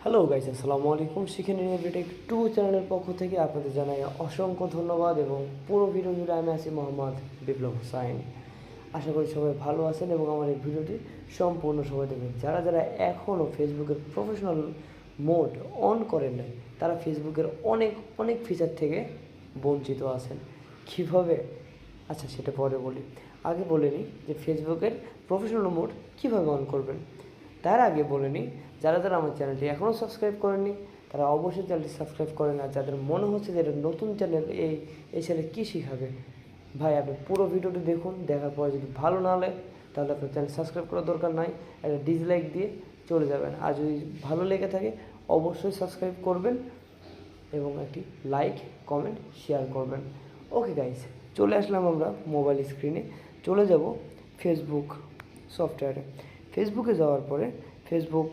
Hello guys, আসসালামু আলাইকুম। শিখে নিন এভরিটেক 2 চ্যানেলের পক্ষ থেকে আপনাদের জানাই অসংখ্য ধন্যবাদ এবং পুরো ভিডিও জুড়ে আমি আছি মোহাম্মদ বিপ্লব হোসাইন। আশা করি সবাই ভালো আছেন এবং আমার এই ভিডিওটি সম্পূর্ণ সবাই দেখবেন। যারা যারা এখনও ফেসবুকের প্রফেশনাল মোড অন করেন নাই, তারা ফেসবুকের অনেক অনেক ফিচার থেকে বঞ্চিত আছেন। কীভাবে? আচ্ছা, সেটা পরে বলি। আগে বলে নিই যে ফেসবুকের প্রফেশনাল মোড কীভাবে অন করবেন। তার আগে বলে নিই, যারা যারা আমার চ্যানেলটি এখনও সাবস্ক্রাইব করেননি তারা অবশ্যই চ্যানেলটি সাবস্ক্রাইব করেন। আর যাদের মনে হচ্ছে যে এটা নতুন চ্যানেল, এই চ্যানেল কী শেখাবে, ভাই আপনি পুরো ভিডিওটি দেখুন। দেখার পরে যদি ভালো না লাগে তাহলে আপনার চ্যানেল সাবস্ক্রাইব করার দরকার নাই, একটা ডিসলাইক দিয়ে চলে যাবেন। আর যদি ভালো লেগে থাকে অবশ্যই সাবস্ক্রাইব করবেন এবং একটি লাইক, কমেন্ট, শেয়ার করবেন। ওকে গাইস, চলে আসলাম আমরা মোবাইল স্ক্রিনে। চলে যাব ফেসবুক সফটওয়্যারে। ফেসবুকে যাওয়ার পরে ফেসবুক